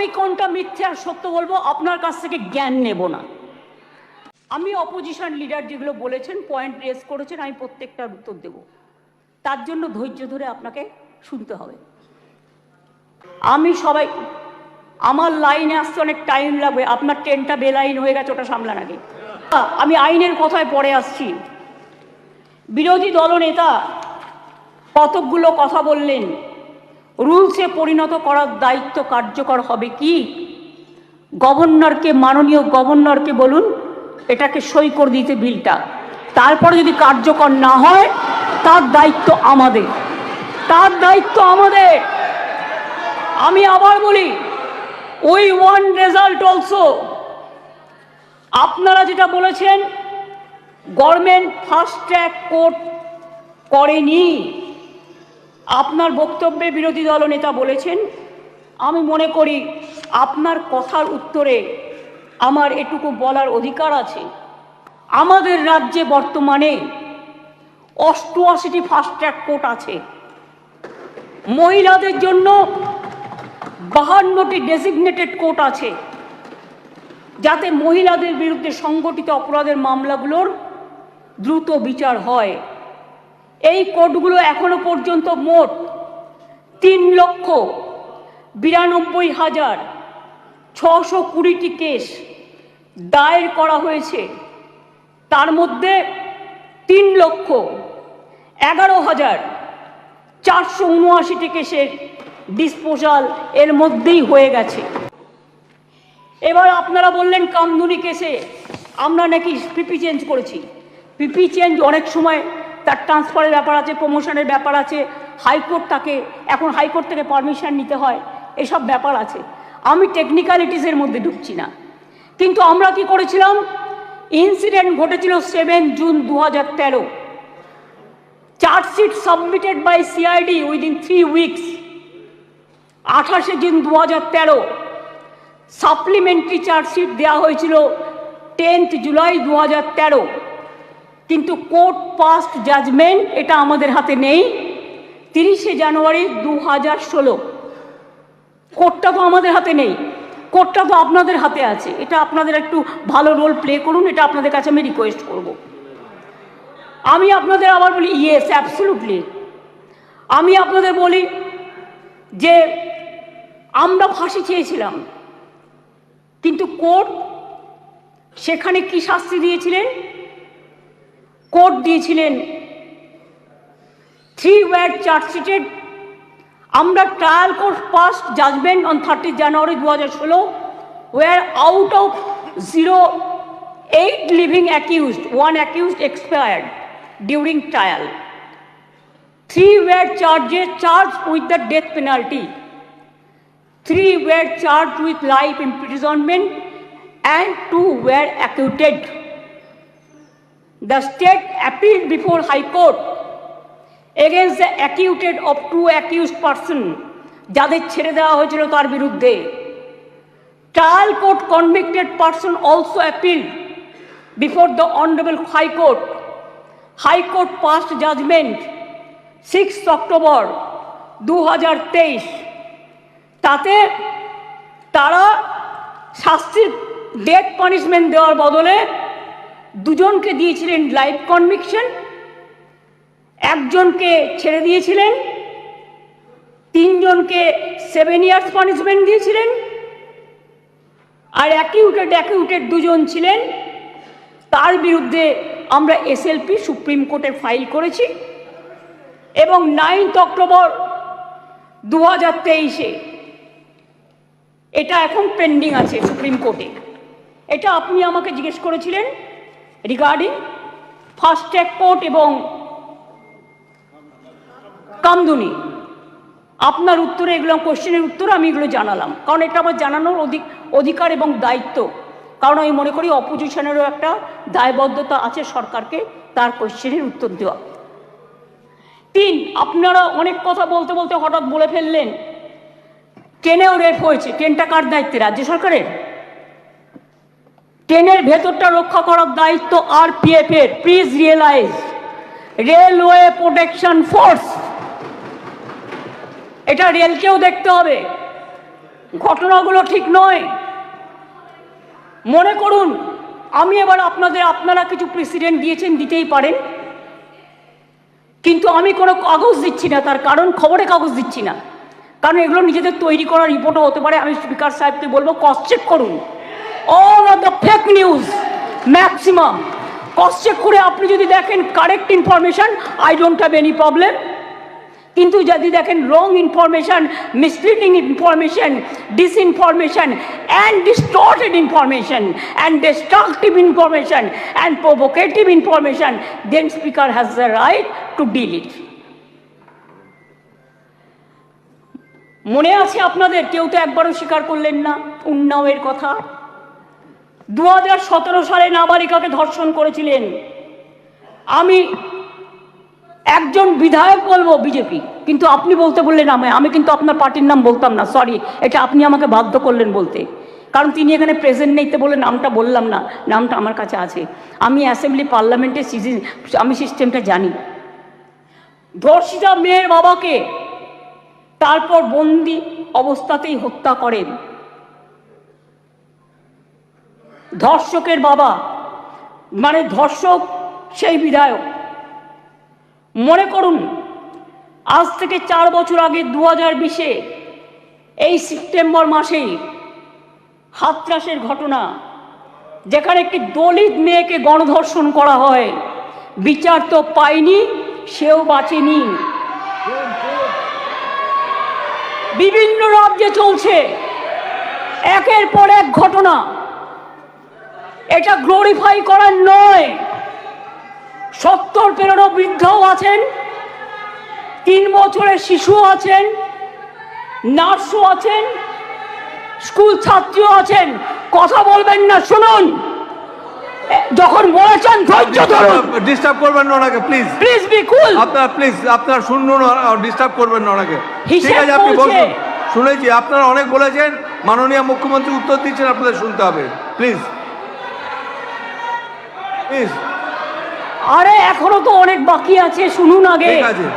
আমি কোনটা মিথ্যে আর সত্য বলবো, আপনার কাছ থেকে জ্ঞান নেব না। আমি অপোজিশন লিডার যেগুলো বলেছেন, পয়েন্ট রেজ করেছেন, আমি প্রত্যেকটার উত্তর দেব। তার জন্য ধৈর্য ধরে আপনাকে শুনতে হবে। আমি সবাই, আমার লাইনে আসতে অনেক টাইম লাগবে, আপনার ট্রেনটা বেলাইন হয়ে গেছে, ওটা সামলান আগে। আমি আইনের কথায় পরে আসছি। বিরোধী দলনেতা কতকগুলো কথা বললেন, রুলসে পরিণত করার দায়িত্ব কার্যকর হবে কি? গভর্নরকে, মাননীয় গভর্নরকে বলুন এটাকে সই করে দিতে বিলটা, তারপরে যদি কার্যকর না হয় তার দায়িত্ব আমাদের, তার দায়িত্ব আমাদের। আমি আবার বলি, উই ওয়ান্ট রেজাল্ট অলসো। আপনারা যেটা বলেছেন গভর্নমেন্ট ফাস্ট ট্র্যাক কোর্ট করেনি, আপনার বক্তব্যে বিরোধী দলনেতা বলেছেন। আমি মনে করি আপনার কথার উত্তরে আমার এটুকু বলার অধিকার আছে। আমাদের রাজ্যে বর্তমানে 88টি ফাস্ট ট্র্যাক কোর্ট আছে, মহিলাদের জন্য 52টি ডেজিগনেটেড কোর্ট আছে, যাতে মহিলাদের বিরুদ্ধে সংগঠিত অপরাধের মামলাগুলোর দ্রুত বিচার হয়। এই কোর্টগুলো এখনো পর্যন্ত মোট 3,92,620টি কেস দায়ের করা হয়েছে। তার মধ্যে 3,11,479টি কেসের ডিসপোজাল এর মধ্যেই হয়ে গেছে। এবার আপনারা বললেন কামদুনি কেসে আমরা নাকি পিপি চেঞ্জ করেছি। পিপি চেঞ্জ অনেক সময় তার ট্রান্সফারের ব্যাপার আছে, প্রমোশনের ব্যাপার আছে, হাইকোর্ট তাকে এখন হাইকোর্ট থেকে পারমিশন নিতে হয়, এসব ব্যাপার আছে। আমি টেকনিক্যালিটিসের মধ্যে ঢুকছি না। কিন্তু আমরা কি করেছিলাম, ইনসিডেন্ট ঘটেছিল 7 June 2013, chargesheet submitted by CID within 3 weeks. 28 June 2013 supplementary chargesheet দেওয়া হয়েছিল 10 জুলাই 2013, কিন্তু কোর্ট পাস্ট জাজমেন্ট এটা আমাদের হাতে নেই 30 জানুয়ারি 2016। কোর্টটা তো আমাদের হাতে নেই, কোর্টটা তো আপনাদের হাতে আছে। এটা আপনাদের একটু ভালো রোল প্লে করুন, এটা আপনাদের কাছে আমি রিকোয়েস্ট করব। আমি আপনাদের আবার বলি, ইয়েস অ্যাবসলিউটলি, আমি আপনাদের বলি যে আমরা ফাঁসি চেয়েছিলাম, কিন্তু কোর্ট সেখানে কি শাস্তি দিয়েছিলেন? কোর্ট দিয়েছিলেন 3 were চার্জশিটেড। আমরা trial court past judgment on 30 January 2016, where out of 8 living accused, 1 accused expired during trial. 3 were charged with the death penalty. 3 were charged with life imprisonment and 2 were acquitted. The state appealed before High Court against the acquitted of 2 accused persons, যাদের ছেড়ে দেওয়া হয়েছিল তার বিরুদ্ধে। Trial court convicted person also appealed before the Honorable High Court. High Court passed judgment 6 October 2023। তাতে তারা শাস্তির death punishment দেওয়ার বদলে 2 জনকে দিয়েছিলেন লাইফ কনভিকশন, 1 জনকে ছেড়ে দিয়েছিলেন, 3 জনকে 7 ইয়ার্স পানিশমেন্ট দিয়েছিলেন, আর অ্যাকিউটেড 2 জন ছিলেন, তার বিরুদ্ধে আমরা এসএলপি সুপ্রিম কোর্টে ফাইল করেছি এবং 9 অক্টোবর 2023 এটা এখন পেন্ডিং আছে সুপ্রিম কোর্টে। এটা আপনি আমাকে জিজ্ঞেস করেছিলেন রিগার্ডিং ফাস্ট ট্র্যাক কোর্ট এবং কামদুনি। আপনার উত্তরে এগুলো কোশ্চেনের উত্তরে আমি এগুলো জানালাম, কারণ এটা আমার জানানোর অধিকার এবং দায়িত্ব। কারণ আমি মনে করি অপোজিশনেরও একটা দায়বদ্ধতা আছে সরকারকে তার কোশ্চেনের উত্তর দেওয়া। 3, আপনারা অনেক কথা বলতে বলতে হঠাৎ বলে ফেললেন ট্রেনেও রেপ হয়েছে। ট্রেনটা কার দায়িত্বে? রাজ্য সরকারের। ট্রেনের ভেতরটা রক্ষা করার দায়িত্ব আরপিএফ এর। Please realise, railway protection force, এটা রেলকেও দেখতে হবে। ঘটনাগুলো ঠিক নয়। মনে করুন আমি এবার আপনারা কিছু প্রেসিডেন্ট দিয়েছেন, দিতেই পারেন, কিন্তু আমি কোনো কাগজ দিচ্ছি না। তার কারণ খবরে কাগজ দিচ্ছি না, কারণ এগুলো নিজেদের তৈরি করা রিপোর্টও হতে পারে। আমি স্পিকার সাহেবকে বলবো ক্রস চেক করুন all of the fake news, maximum cross check করে আপনি যদি দেখেন correct information, I don't have any problem. কিন্তু যদি দেখেন wrong information, misleading information, disinformation and distorted information and destructive information and provocative information, then speaker has the right to deal it. মনে আছে আপনাদের, কেউ তো একবারও স্বীকার করলেন না উন্নাওয়ের কথা। 2017 সালে নাবালিকাকে ধর্ষণ করেছিলেন। আমি একজন বিধায়ক বলবো বিজেপি, কিন্তু আপনি বলতে বললেন আমি কিন্তু আপনার পার্টির নাম বলতাম না, সরি, এটা আপনি আমাকে বাধ্য করলেন বলতে, কারণ তিনি এখানে প্রেজেন্ট নেই তো বলে নামটা বললাম না। নামটা আমার কাছে আছে, আমি অ্যাসেম্বলি পার্লামেন্টে আমি সিস্টেমটা জানি। ধর্ষিতা মেয়ের বাবাকে তারপর বন্দি অবস্থাতেই হত্যা করেন ধর্ষকের বাবা, মানে ধর্ষক সেই বিধায়ক। মনে করুন আজ থেকে 4 বছর আগে 2020-এ এই সেপ্টেম্বর মাসেই হাতরাসের ঘটনা, যেখানে একটি দলিত মেয়েকে গণধর্ষণ করা হয়, বিচার তো পায়নি, সেও বাঁচেনি। বিভিন্ন রাজ্যে চলছে একের পর এক ঘটনা। এটা গ্লোরিফাই করার নয়। 70 পেরোনো বৃদ্ধও আছেন, 3 বছরের শিশুও আছেন, নার্সও আছেন, স্কুল ছাত্রীও আছেন। কথা বলবেন না, শুনুন। যখন বলেছেন ধৈর্য ধরুন, ডিস্টার্ব করবেন না ওনাকে, প্লিজ প্লিজ বি কুল। আপনারা শুনুন, ডিস্টার্ব করবেন না ওনাকে। ঠিক হিসেব আছে, আপনি বলছে। বলুন। শুনেছি আপনারা অনেক বলেছেন, মাননীয় মুখ্যমন্ত্রী উত্তর দিচ্ছেন, আপনাদের শুনতে হবে, প্লিজ প্লিজ। আরে এখনো তো অনেক বাকি আছে, শুনুন আগে। ঠিক আছে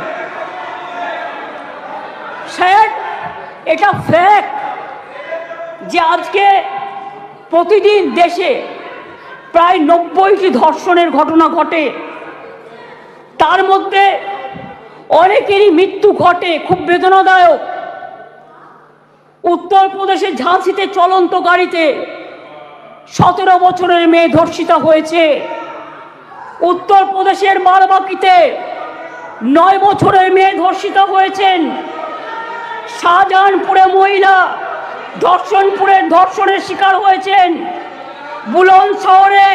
স্যার, এটা ফ্যাক্ট যে আজকে প্রতিদিন দেশে প্রায় 90টি ধর্ষণের ঘটনা ঘটে। তার মধ্যে অনেকেরই মৃত্যু ঘটে, খুব বেদনাদায়ক। উত্তরপ্রদেশের ঝাঁসিতে চলন্ত গাড়িতে 17 বছরের মেয়ে ধর্ষিতা হয়েছে। উত্তরপ্রদেশের বারাবাঁকিতে 9 বছরের মেয়ে ধর্ষিতা হয়েছেন। শাহজাহানপুরে মহিলা ধর্ষণের শিকার হয়েছেন। বুলন শহরে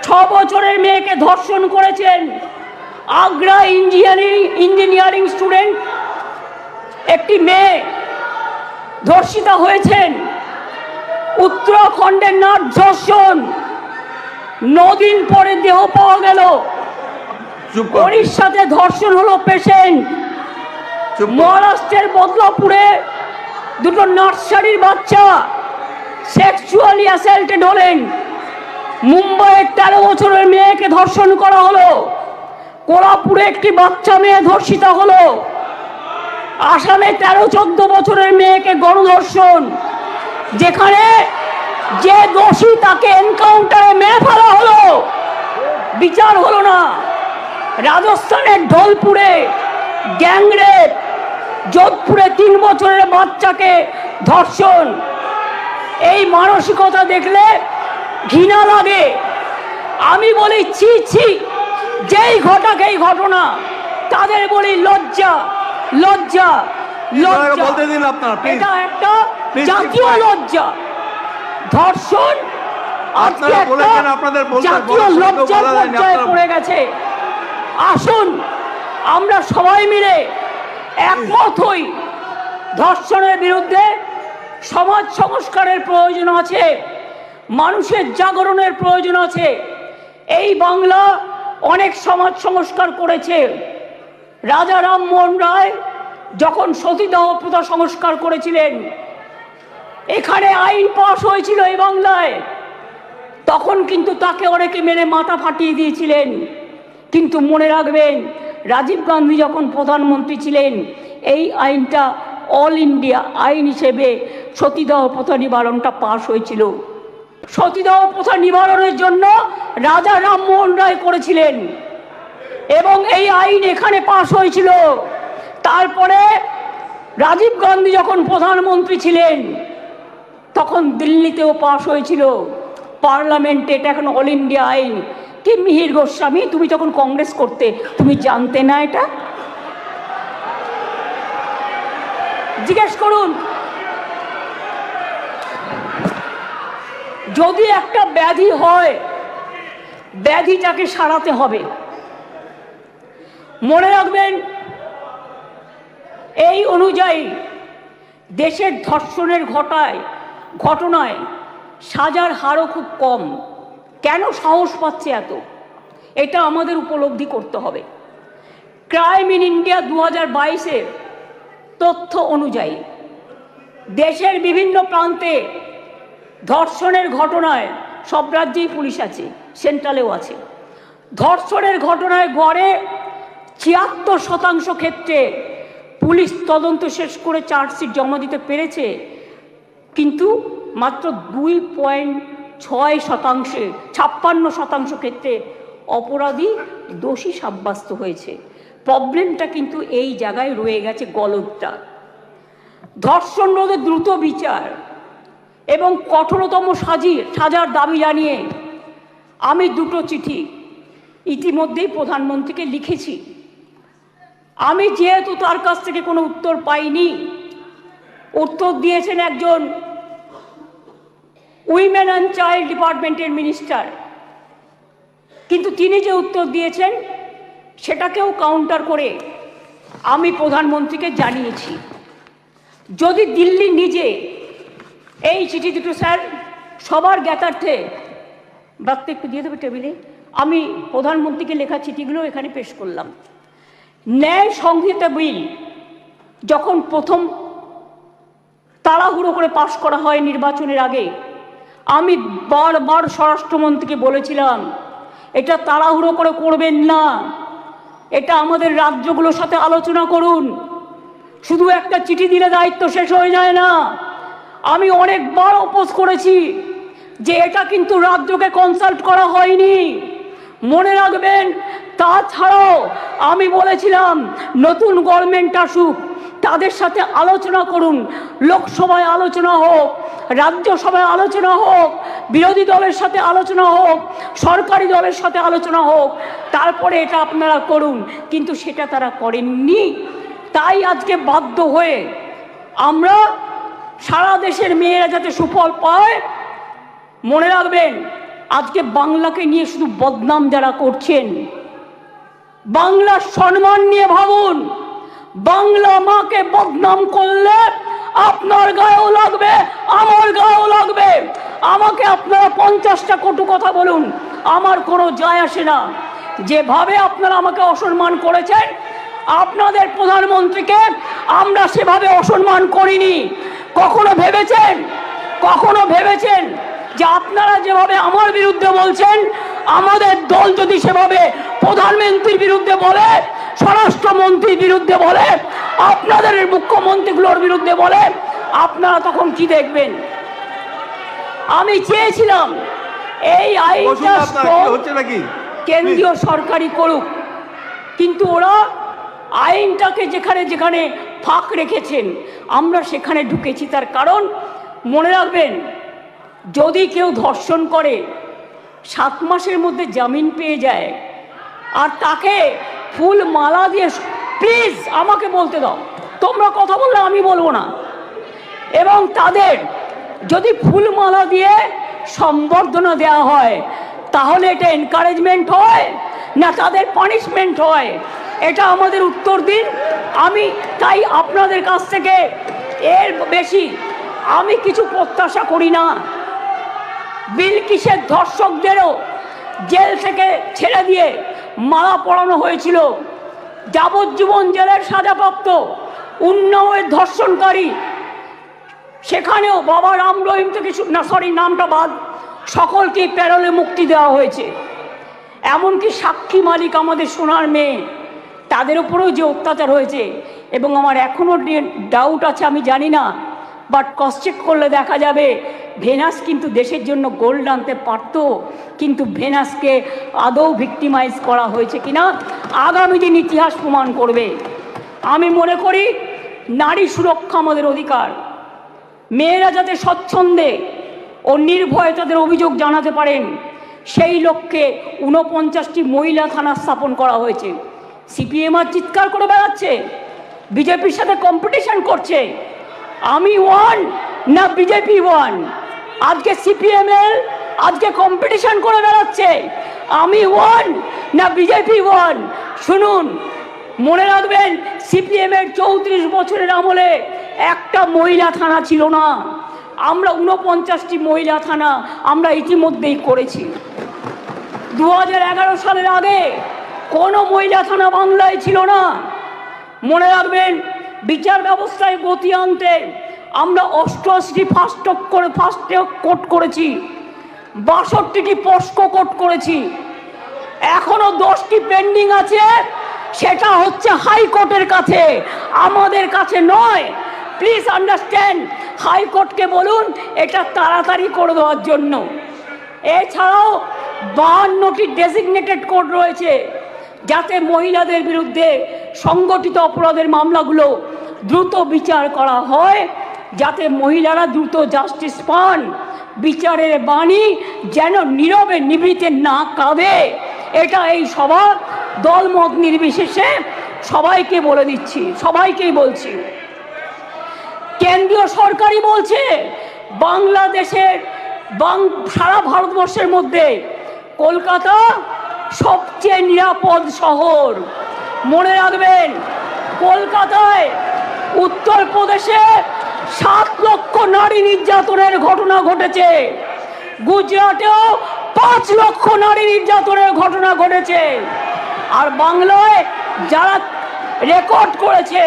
6 বছরের মেয়েকে ধর্ষণ করেছেন। আগ্রা ইঞ্জিনিয়ারিং স্টুডেন্ট একটি মেয়ে ধর্ষিতা হয়েছেন। উত্তরাখণ্ডের নাট ধর্ষণ, 9 দিন পরে দেহ পাওয়া গেল। ওড়িশাতে ধর্ষণ হলো পেশেন্ট। মহারাষ্ট্রের বদলাপুরে 2 নার্সারির বাচ্চা সেক্সুয়ালি অ্যাসাল্টেড হলেন। মুম্বাইয়ের 13 বছরের মেয়েকে ধর্ষণ করা হলো। কোলাপুরে একটি বাচ্চা মেয়ে ধর্ষিতা হলো। আসামে 13-14 বছরের মেয়েকে গণধর্ষণ, যেখানে যে দোষী তাকে এনকাউন্টারে মেরে ফেলা হলো, বিচার হলো না। রাজস্থানের ঢোলপুরে গ্যাংরেপ, যোধপুরে 3 বছরের বাচ্চাকে ধর্ষণ। এই মানসিকতা দেখলে ঘৃণা লাগে। আমি বলি ছি ছি, যেই ঘটাক এই ঘটনা তাদের বলি লজ্জা লজ্জা লজ্জা। বলতে দিন আপনারা, এটা একটা জাতীয় লজ্জা। ধর্ষণ আজকে জাতীয় লজ্জার পর্যায়ে পড়ে গেছে। আসুন আমরা সবাই মিলে একমত হই, ধর্ষণের বিরুদ্ধে সমাজ সংস্কারের প্রয়োজন আছে, মানুষের জাগরণের প্রয়োজন আছে। এই বাংলা অনেক সমাজ সংস্কার করেছে। রাজা রামমোহন রায় যখন সতীদাহ প্রথা সংস্কার করেছিলেন, এখানে আইন পাশ হয়েছিল এই বাংলায়, তখন কিন্তু তাকে অনেকে মেরে মাথা ফাটিয়ে দিয়েছিলেন। কিন্তু মনে রাখবেন, রাজীব গান্ধী যখন প্রধানমন্ত্রী ছিলেন, এই আইনটা অল ইন্ডিয়া আইন হিসেবে সতীদাহ প্রথা নিবারণটা পাশ হয়েছিল। সতীদাহ প্রথা নিবারণের জন্য রাজা রামমোহন রায় করেছিলেন এবং এই আইন এখানে পাশ হয়েছিল। তারপরে রাজীব গান্ধী যখন প্রধানমন্ত্রী ছিলেন তখন দিল্লিতেও পাশ হয়েছিল পার্লামেন্টে। এটা এখন অল ইন্ডিয়া আইন। কি মিহির গোস্বামী, তুমি যখন কংগ্রেস করতে তুমি জানতে না এটা? জিজ্ঞেস করুন। যদি একটা ব্যাধি হয়, ব্যাধিটাকে সারাতে হবে। মনে রাখবেন, এই অনুযায়ী দেশের ধর্ষণের ঘটনায় সাজার হারও খুব কম। কেন সাহস পাচ্ছে এত? এটা আমাদের উপলব্ধি করতে হবে। ক্রাইম ইন ইন্ডিয়া 2022-এর তথ্য অনুযায়ী দেশের বিভিন্ন প্রান্তে ধর্ষণের ঘটনায়, সব রাজ্যেই পুলিশ আছে, সেন্ট্রালেও আছে, ধর্ষণের ঘটনায় গড়ে 76% ক্ষেত্রে পুলিশ তদন্ত শেষ করে চার্জশিট জমা দিতে পেরেছে, কিন্তু মাত্র 2.6% 56% ক্ষেত্রে অপরাধী দোষী সাব্যস্ত হয়েছে। প্রবলেমটা কিন্তু এই জায়গায় রয়ে গেছে, গলদটা। ধর্ষণ রোধে দ্রুত বিচার এবং কঠোরতম সাজার দাবি জানিয়ে আমি 2টো চিঠি ইতিমধ্যেই প্রধানমন্ত্রীকে লিখেছি। আমি যেহেতু তার কাছ থেকে কোনো উত্তর পাইনি, উত্তর দিয়েছেন একজন উইমেন অ্যান্ড চাইল্ড ডিপার্টমেন্টের মিনিস্টার, কিন্তু তিনি যে উত্তর দিয়েছেন সেটাকেও কাউন্টার করে আমি প্রধানমন্ত্রীকে জানিয়েছি। যদি দিল্লি নিজে এই চিঠি দুটো, স্যার সবার জ্ঞাতার্থে বার্তা একটু দিয়ে দেবে টেবিলে, আমি প্রধানমন্ত্রীকে লেখা চিঠিগুলো এখানে পেশ করলাম। ন্যায় সংহিতা বিল যখন প্রথম তাড়াহুড়ো করে পাশ করা হয় নির্বাচনের আগে, আমি বারবার স্বরাষ্ট্রমন্ত্রীকে বলেছিলাম এটা তাড়াহুড়ো করে করবেন না, এটা আমাদের রাজ্যগুলোর সাথে আলোচনা করুন, শুধু একটা চিঠি দিলে দায়িত্ব শেষ হয়ে যায় না। আমি অনেকবার অপোজ করেছি যে এটা কিন্তু রাজ্যকে কনসাল্ট করা হয়নি, মনে রাখবেন। তাছাড়াও আমি বলেছিলাম নতুন গভর্নমেন্ট আসুক, তাদের সাথে আলোচনা করুন, লোকসভায় আলোচনা হোক, রাজ্যসভায় আলোচনা হোক, বিরোধী দলের সাথে আলোচনা হোক, সরকারি দলের সাথে আলোচনা হোক, তারপরে এটা আপনারা করুন। কিন্তু সেটা তারা করেননি। তাই আজকে বাধ্য হয়ে আমরা সারা দেশের মেয়েরা যাতে সুফল পায়, মনে রাখবেন আজকে বাংলাকে নিয়ে শুধু বদনাম যারা করছেন, বাংলার সম্মান নিয়ে ভাবুন। বাংলা মাকে বদনাম করলে আপনার গায়েও লাগবে, আমার গায়েও লাগবে। আমাকে আপনারা 50টা কটু কথা বলুন, আমার কোনো যায় আসে না। যেভাবে আপনারা আমাকে অসম্মান করেছেন, আপনাদের প্রধানমন্ত্রীকে আমরা সেভাবে অসম্মান করিনি। কখনো ভেবেছেন যে আপনারা যেভাবে আমার বিরুদ্ধে বলছেন, আমাদের দল যদি সেভাবে প্রধানমন্ত্রীর বিরুদ্ধে বলে, স্বরাষ্ট্রমন্ত্রীর বিরুদ্ধে বলে, আপনাদের মুখ্যমন্ত্রীগুলোর বিরুদ্ধে বলে, আপনারা তখন কি দেখবেন? আমি চেয়েছিলাম এই আইনটা কেন্দ্রীয় সরকারই করুক, কিন্তু ওরা আইনটাকে যেখানে যেখানে ফাঁক রেখেছেন আমরা সেখানে ঢুকেছি। তার কারণ মনে রাখবেন, যদি কেউ ধর্ষণ করে 7 মাসের মধ্যে জামিন পেয়ে যায়, আর তাকে ফুল মালা দিয়ে, প্লিজ আমাকে বলতে দাও, তোমরা কথা বললে আমি বলবো না, এবং তাদের যদি ফুলমালা দিয়ে সম্বর্ধনা দেওয়া হয়, তাহলে এটা এনকারেজমেন্ট হয় না তাদের পানিশমেন্ট হয়? এটা আমাদের উত্তর দিন। আমি তাই আপনাদের কাছ থেকে এর বেশি আমি কিছু প্রত্যাশা করি না। বিলকিসের ধর্ষকদেরও জেল থেকে ছেড়ে দিয়ে মালা পরানো হয়েছিল, যাবজ্জীবন জেলের সাজাপ্রাপ্ত উন্নাওয়ের ধর্ষণকারী, সেখানেও বাবা রাম রহিম থেকে নামটা বাদ, সকলকে প্যারোলে মুক্তি দেওয়া হয়েছে। এমনকি সাক্ষী মালিক আমাদের সোনার মেয়ে, তাদের উপরেও যে অত্যাচার হয়েছে, এবং আমার এখনও ডাউট আছে, আমি জানি না বাট ক্রস চেক করলে দেখা যাবে ভেনাস কিন্তু দেশের জন্য গোল্ড আনতে পারত, কিন্তু ভেনাসকে আদৌ ভিক্টিমাইজ করা হয়েছে কিনা আগামী দিন ইতিহাস প্রমাণ করবে। আমি মনে করি নারী সুরক্ষা আমাদের অধিকার। মেয়েরা যাতে স্বচ্ছন্দে ও নির্ভয়ে তাদের অভিযোগ জানাতে পারেন, সেই লক্ষ্যে 49টি মহিলা থানা স্থাপন করা হয়েছে। সিপিএম আর চিৎকার করে বেড়াচ্ছে, বিজেপির সাথে কম্পিটিশন করছে, আমি ওয়ান না বিজেপি ওয়ান। আজকে সিপিএমএল আজকে কম্পিটিশন করে বেড়াচ্ছে, আমি ওয়ান না বিজেপি ওয়ান। শুনুন, মনে রাখবেন সিপিএমের 34 বছরের আমলে একটা মহিলা থানা ছিল না। আমরা 49টি মহিলা থানা আমরা ইতিমধ্যেই করেছি। 2011 সালের আগে কোনো মহিলা থানা বাংলায় ছিল না। মনে রাখবেন বিচার ব্যবস্থায় গতি আনতে আমরা 88টি ফাস্ট ট্র্যাক কোর্ট করেছি, 62টি পস্কো কোর্ট করেছি, এখনো 10টি পেন্ডিং আছে, সেটা হচ্ছে হাইকোর্টের কাছে, আমাদের কাছে নয়। প্লিজ আন্ডারস্ট্যান্ড, হাইকোর্টকে বলুন এটা তাড়াতাড়ি করে দেওয়ার জন্য। এছাড়াও 52টি ডেজিগনেটেড কোর্ট রয়েছে, যাতে মহিলাদের বিরুদ্ধে সংগঠিত অপরাধের মামলাগুলো দ্রুত বিচার করা হয়, যাতে মহিলারা দ্রুত জাস্টিস পান, বিচারের বাণী যেন নীরবে নিভৃতে না কাঁদে। এটা এই সভা দলমত নির্বিশেষে সবাইকে বলে দিচ্ছি, সবাইকেই বলছি। কেন্দ্রীয় সরকারই বলছে বাংলাদেশের সারা ভারতবর্ষের মধ্যে কলকাতা সবচেয়ে নিরাপদ শহর। মনে রাখবেন, কলকাতায় উত্তরপ্রদেশে 7 লক্ষ নারী নির্যাতনের ঘটনা ঘটেছে, গুজরাটেও 5 লক্ষ নারী নির্যাতনের ঘটনা ঘটেছে, আর বাংলায় যারা রেকর্ড করেছে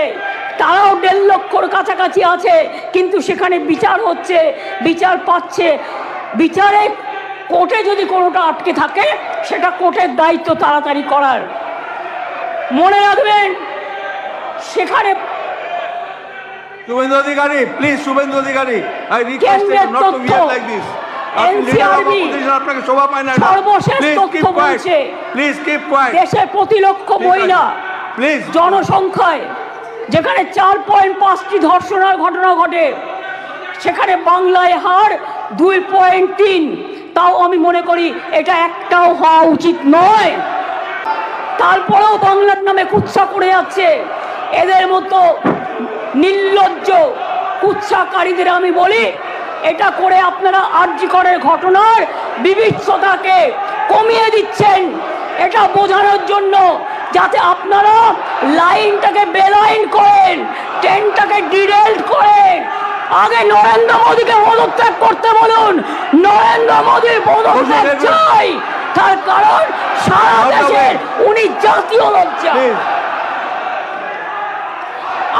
তারাও 1.5 লক্ষর কাছাকাছি আছে, কিন্তু সেখানে বিচার হচ্ছে, বিচার পাচ্ছে। বিচারে কোর্টে যদি কোনোটা আটকে থাকে সেটা কোর্টের দায়িত্ব তাড়াতাড়ি করার। মনে রাখবেন সেখানে Suvendu Adhikari, please Suvendu Adhikari, I request you not to behave like this. আপনাকে শোভা পায় না। সর্বশেষ তথ্য বলছে প্লিজ কিপ কোয়াইট। দেশে প্রতি লক্ষ মহিলা প্লিজ জনসংখ্যায় যেখানে 4.5টি ধর্ষণের ঘটনা ঘটে, সেখানে বাংলায় হার 2.3। তাও আমি মনে করি এটা একটাও হওয়া উচিত নয়। তারপরেও বাংলার নামে কুৎসা করে যাচ্ছে। এদের মতো নির্লজ্জ কুৎসাকারীদের আমি বলি, এটা করে আপনারা আরজি করের ঘটনার বিভৎসতাকে কমিয়ে দিচ্ছেন, এটা বোঝানোর জন্য যাতে আপনারা লাইনটাকে বেলাইন করেন, ট্রেনটাকে ডিরেল করেন। আগে নরেন্দ্র মোদীকে পদত্যাগ করতে বলুন, নরেন্দ্র মোদীর পদত্যাগ চাই, তার কারণ সারা দেশের উনি জাতীয় লজ্জা।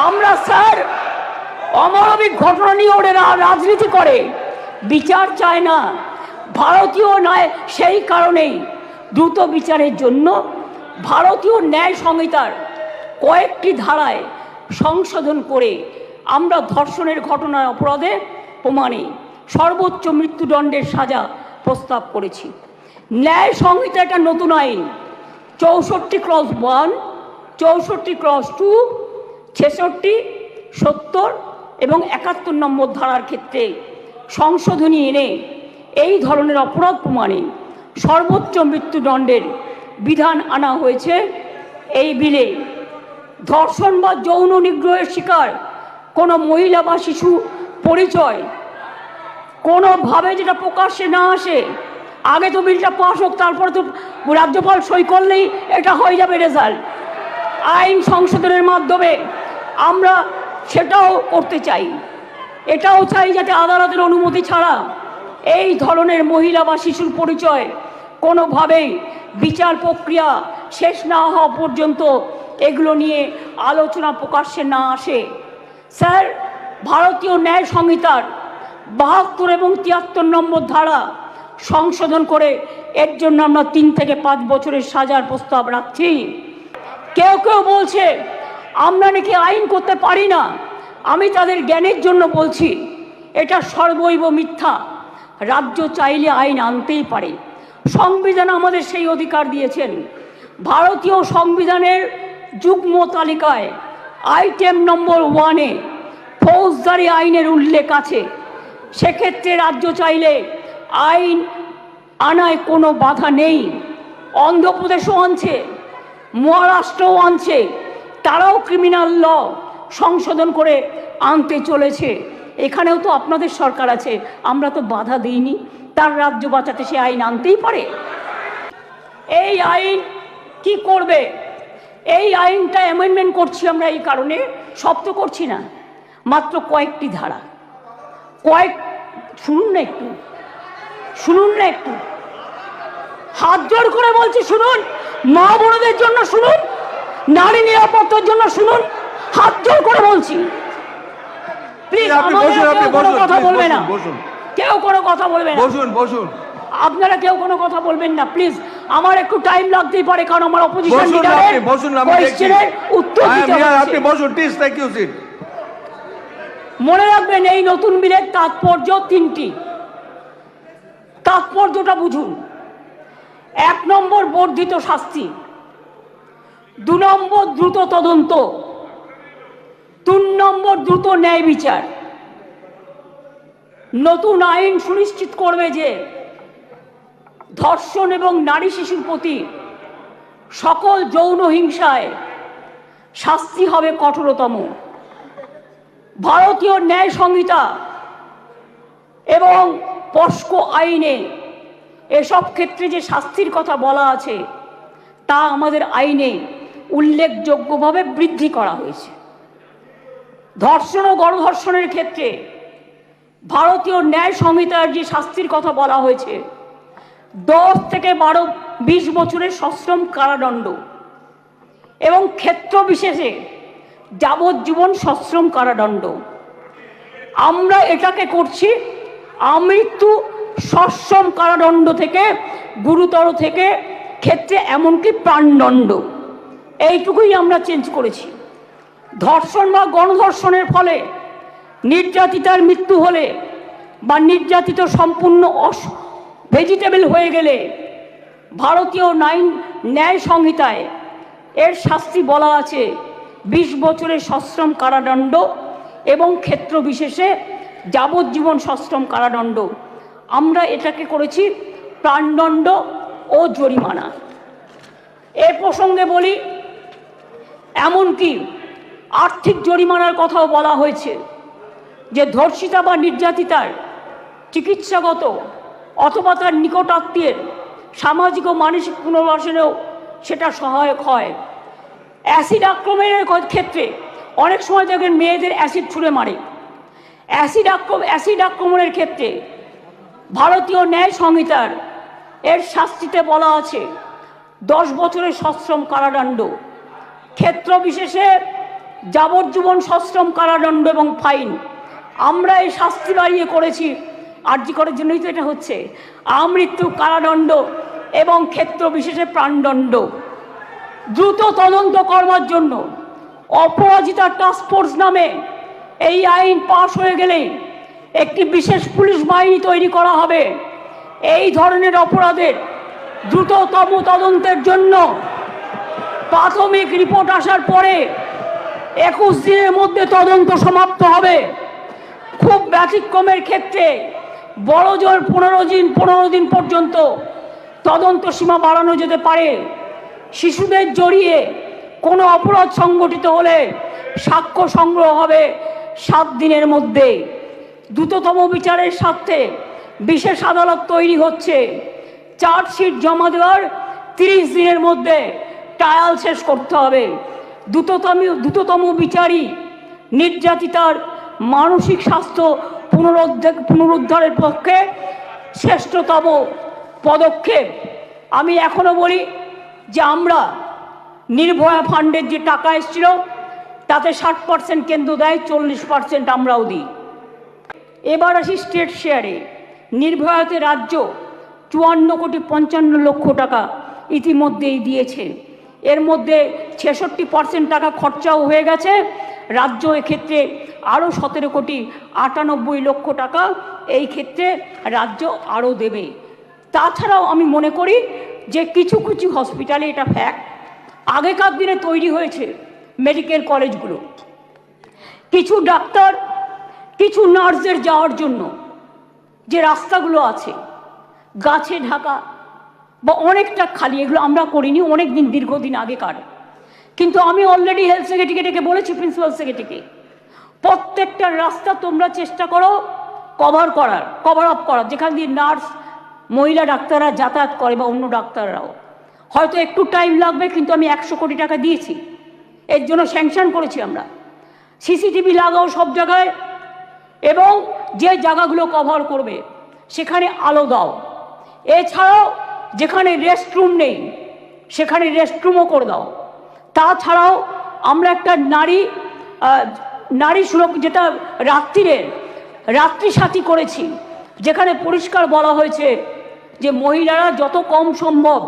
আমরা স্যার অমানবিক ঘটনা নিয়ে ওরা রাজনীতি করে, বিচার চায় না, ভারতীয় নয়। সেই কারণেই দ্রুত বিচারের জন্য ভারতীয় ন্যায় সংহিতার কয়েকটি ধারায় সংশোধন করে আমরা ধর্ষণের ঘটনার অপরাধে প্রমাণে সর্বোচ্চ মৃত্যুদণ্ডের সাজা প্রস্তাব করেছি। ন্যায় সংহিতা একটা নতুন আইন 64/1, 64/2, 66, 70 এবং 71 নম্বর ধারার ক্ষেত্রে সংশোধনী এনে এই ধরনের অপরাধ প্রমাণে সর্বোচ্চ মৃত্যুদণ্ডের বিধান আনা হয়েছে এই বিলে। ধর্ষণ বা যৌন নিগ্রহের শিকার কোনো মহিলা বা শিশু পরিচয় কোনোভাবে যেটা প্রকাশ্যে না আসে, আগে তো বিলটা পাস হোক, তারপরে তো রাজ্যপাল সই করলেই এটা হয়ে যাবে রেজাল্ট। আইন সংশোধনের মাধ্যমে আমরা সেটাও করতে চাই। এটাও চাই যাতে আদালতের অনুমতি ছাড়া এই ধরনের মহিলা বা শিশুর পরিচয় কোনোভাবেই বিচার প্রক্রিয়া শেষ না হওয়া পর্যন্ত এগুলো নিয়ে আলোচনা প্রকাশ্যে না আসে। স্যার, ভারতীয় ন্যায় সংহিতার 72 এবং 73 নম্বর ধারা সংশোধন করে এর জন্য আমরা 3 থেকে 5 বছরের সাজার প্রস্তাব রাখছি। কেউ কেউ বলছে আমরা নাকি আইন করতে পারি না। আমি তাদের জ্ঞানের জন্য বলছি, এটা সর্বৈব মিথ্যা। রাজ্য চাইলে আইন আনতেই পারে, সংবিধান আমাদের সেই অধিকার দিয়েছেন। ভারতীয় সংবিধানের যুগ্ম তালিকায় আইটেম নম্বর 1-এ ফৌজদারি আইনের উল্লেখ আছে। সেক্ষেত্রে রাজ্য চাইলে আইন আনায় কোনো বাধা নেই। অন্ধ্রপ্রদেশও আনছে, মহারাষ্ট্রও আনছে, তারাও ক্রিমিনাল ল সংশোধন করে আনতে চলেছে। এখানেও তো আপনাদের সরকার আছে, আমরা তো বাধা দিইনি। তার রাজ্য বাঁচাতে সে আইন আনতেই পারে। এই আইন কি করবে? এই আইনটা অ্যামেন্ডমেন্ট করছি আমরা এই কারণে, সব তো করছি না, মাত্র কয়েকটি ধারা, শুনুন না একটু, শুনুন না একটু, হাত জোর করে বলছি শুনুন, মা বোনদের জন্য শুনুন, নারী নিরাপত্তার জন্য শুনুন, হাত জোর করে বলছি। প্লিজ কোনো কথা বলবে না, কেউ কোনো কথা বলবে না, বসুন। আপনারা কেউ কোনো কথা বলবেন না প্লিজ। আমার একটু টাইম লাগতেই পারে, কারণ আমার অপোজিশন লিডারের কোয়েশ্চেনের উত্তর দিতে হবে। আপনি বসুন প্লিজ, থ্যাংক ইউ সিট। মনে রাখবেন এই নতুন বিলের তাৎপর্য 3টি। তাৎপর্যটা বুঝুন। 1 নম্বর বর্ধিত শাস্তি, 2 নম্বর দ্রুত তদন্ত, 3 নম্বর দ্রুত ন্যায় বিচার। নতুন আইন সুনিশ্চিত করবে যে ধর্ষণ এবং নারী শিশুর প্রতি সকল যৌন হিংসায় শাস্তি হবে কঠোরতম। ভারতীয় ন্যায় সংহিতা এবং পস্কো আইনে এসব ক্ষেত্রে যে শাস্তির কথা বলা আছে তা আমাদের আইনে উল্লেখযোগ্যভাবে বৃদ্ধি করা হয়েছে। ধর্ষণ ও গণধর্ষণের ক্ষেত্রে ভারতীয় ন্যায় সংহিতার যে শাস্তির কথা বলা হয়েছে 10 থেকে 20 বছরের সশ্রম কারাদণ্ড এবং ক্ষেত্র বিশেষে যাবজ্জীবন সশ্রম কারাদণ্ড। আমরা এটাকে করছি আমৃত্যু সশ্রম কারাদণ্ড থেকে গুরুতর থেকে ক্ষেত্রে এমনকি প্রাণদণ্ড, এইটুকুই আমরা চেঞ্জ করেছি। ধর্ষণ বা গণধর্ষণের ফলে নির্যাতিতার মৃত্যু হলে বা নির্যাতিত সম্পূর্ণ ভেজিটেবল হয়ে গেলে ভারতীয় ন্যায় সংহিতায় এর শাস্তি বলা আছে 20 বছরের সশ্রম কারাদণ্ড এবং ক্ষেত্র বিশেষে যাবজ্জীবন সশ্রম কারাদণ্ড। আমরা এটাকে করেছি প্রাণদণ্ড ও জরিমানা। এ প্রসঙ্গে বলি, এমনকি আর্থিক জরিমানার কথাও বলা হয়েছে যে ধর্ষিতা বা নির্যাতিতার চিকিৎসাগত অথবা তার নিকটাত্মীয়ের সামাজিক ও মানসিক পুনর্বাসনেও সেটা সহায়ক হয়। অ্যাসিড আক্রমণের ক্ষেত্রে অনেক সময় দেখেন মেয়েদের অ্যাসিড ছুঁড়ে মারে। অ্যাসিড আক্রমণের ক্ষেত্রে ভারতীয় ন্যায় সংহিতার এর শাস্তিতে বলা আছে 10 বছরের সশ্রম কারাদণ্ড, ক্ষেত্র বিশেষে যাবজ্জীবন সশ্রম কারাদণ্ড এবং ফাইন। আমরা এই শাস্তি বাড়িয়ে করেছি, আরজি করার জন্যই তো এটা হচ্ছে, আমৃত্যু কারাদণ্ড এবং ক্ষেত্র বিশেষে প্রাণদণ্ড। দ্রুত তদন্ত করবার জন্য অপরাজিতা টাস্ক ফোর্স নামে এই আইন পাশ হয়ে গেলে একটি বিশেষ পুলিশ বাহিনী তৈরি করা হবে। এই ধরনের অপরাধের দ্রুততম তদন্তের জন্য প্রাথমিক রিপোর্ট আসার পরে 21 দিনের মধ্যে তদন্ত সমাপ্ত হবে। খুব ব্যতিক্রমের ক্ষেত্রে বড় জোর 15 দিন পর্যন্ত তদন্ত সীমা বাড়ানো যেতে পারে। শিশুদের জড়িয়ে কোনো অপরাধ সংগঠিত হলে সাক্ষ্য সংগ্রহ হবে 7 দিনের মধ্যে। দ্রুততম বিচারের স্বার্থে বিশেষ আদালত তৈরি হচ্ছে। চার্জশিট জমা দেওয়ার 30 দিনের মধ্যে ট্রায়াল শেষ করতে হবে। দ্রুততম বিচারই নির্যাতিতার মানসিক স্বাস্থ্য পুনরুদ্ধারের পক্ষে শ্রেষ্ঠতম পদক্ষেপ। আমি এখনো বলি যে আমরা নির্ভয়া ফান্ডের যে টাকা এসেছিল তাতে 60% কেন্দ্র দেয়, 40% আমরাও দিই। এবার আসি স্টেট শেয়ারে। নির্ভয়াতে রাজ্য 54,55,00,000 টাকা ইতিমধ্যেই দিয়েছে। এর মধ্যে 66% টাকা খরচাও হয়ে গেছে। রাজ্য এক্ষেত্রে আরও 17,98,00,000 টাকা এই ক্ষেত্রে রাজ্য আরও দেবে। তাছাড়াও আমি মনে করি যে কিছু কিছু হসপিটালে এটা ফ্যাক্ট, আগেকার দিনে তৈরি হয়েছে মেডিকেল কলেজগুলো, কিছু ডাক্তার কিছু নার্সদের যাওয়ার জন্য যে রাস্তাগুলো আছে গাছে ঢাকা বা অনেকটা খালি, এগুলো আমরা করিনি, অনেক দিন দীর্ঘদিন আগেকার। কিন্তু আমি অলরেডি হেলথ সেক্রেটারিকে ডেকে বলেছি, প্রিন্সিপাল সেক্রেটারিকে, প্রত্যেকটা রাস্তা তোমরা চেষ্টা করো কভার আপ করার, যেখান দিয়ে নার্স মহিলা ডাক্তাররা যাতায়াত করে বা অন্য ডাক্তাররাও। হয়তো একটু টাইম লাগবে, কিন্তু আমি 100 কোটি টাকা দিয়েছি, এর জন্য স্যাংশন করেছি আমরা। সিসিটিভি লাগাও সব জায়গায়, এবং যে জায়গাগুলো কভার করবে সেখানে আলো দাও। এছাড়াও যেখানে রেস্টরুম নেই সেখানে রেস্টরুমও করে দাও। তাছাড়াও আমরা একটা নারী সুরক্ষা, যেটা রাত্রি সাথী করেছি, যেখানে পরিষ্কার বলা হয়েছে যে মহিলারা যত কম সম্ভব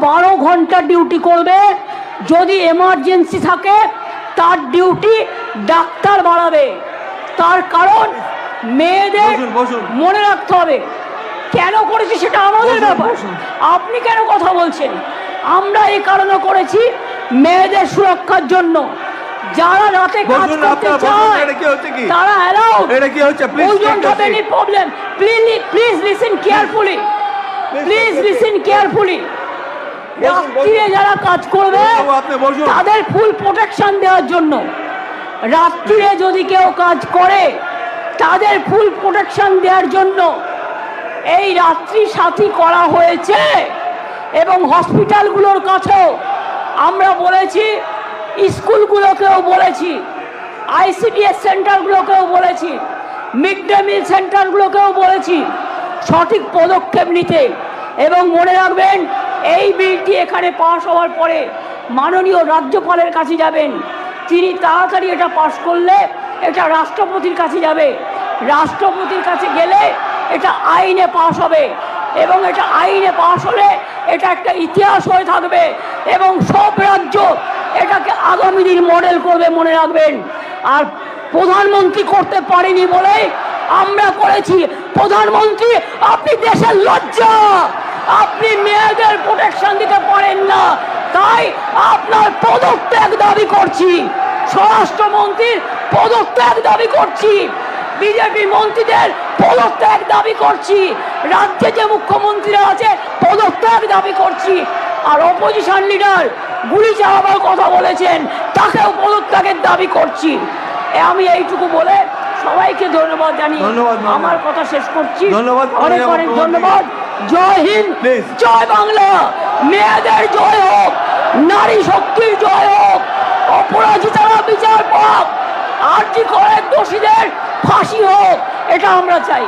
12 ঘন্টা ডিউটি করবে। যদি এমার্জেন্সি থাকে তার ডিউটি ডাক্তার বাড়াবে। তার কারণ মেয়েদের মনে রাখতে হবে কেন করেছি, সেটা আমাদের ব্যাপার, আপনি কেন কথা বলছেন? আমরা এই কারণে করেছি মেয়েদের সুরক্ষার জন্য। যারা রাতে কাজ করতে চায় তারা allowed. Problem, please listen carefully, রাত্রিরে যারা কাজ করবে তাদের ফুল প্রোটেকশন দেওয়ার জন্য। রাত্রিরে যদি কেউ কাজ করে তাদের ফুল প্রোটেকশন দেওয়ার জন্য এই রাত্রি সাথী করা হয়েছে। এবং হসপিটালগুলোর কাছেও আমরা বলেছি, স্কুলগুলোকেও বলেছি, ICDS সেন্টারগুলোকেও বলেছি, মিড ডে মিল সেন্টারগুলোকেও বলেছি সঠিক পদক্ষেপ নিতে। এবং মনে রাখবেন, এই বিলটি এখানে পাস হওয়ার পরে মাননীয় রাজ্যপালের কাছে যাবেন, তিনি তাড়াতাড়ি এটা পাস করলে এটা রাষ্ট্রপতির কাছে যাবে, রাষ্ট্রপতির কাছে গেলে এটা আইনে পাস হবে, এবং এটা আইনে পাস হলে এটা একটা ইতিহাস হয়ে থাকবে এবং সব রাজ্য এটাকে আগামী দিন মডেল করবে, মনে রাখবেন। আর প্রধানমন্ত্রী করতে পারেনি বলে আমরা করেছি। প্রধানমন্ত্রী, আপনি দেশের লজ্জা, আপনি মেয়েদের প্রোটেকশন দিতে পারেন না, তাই আপনার পদত্যাগ দাবি করছি, স্বরাষ্ট্রমন্ত্রীর পদত্যাগ দাবি করছি, বিজেপি মন্ত্রীদের পদত্যাগ দাবি করছি, রাজ্যে যে মুখ্যমন্ত্রীরা আছে পদত্যাগ দাবি করছি। আর অপোজিশন লিডার গুলি চালাবার কথা বলেছেন, তাকেও পদত্যাগের দাবি করছি। আমি এইটুকু বলে সবাইকে ধন্যবাদ জানিয়ে আমার কথা শেষ করছি। অনেক অনেক ধন্যবাদ। জয় হিন্দ, জয় বাংলা, মেয়েদের জয় হোক, নারী শক্তির জয় হোক, অপরাজিতারা বিচার পাক, আর জি করে দোষীদের ফাঁসি হোক, এটা আমরা চাই।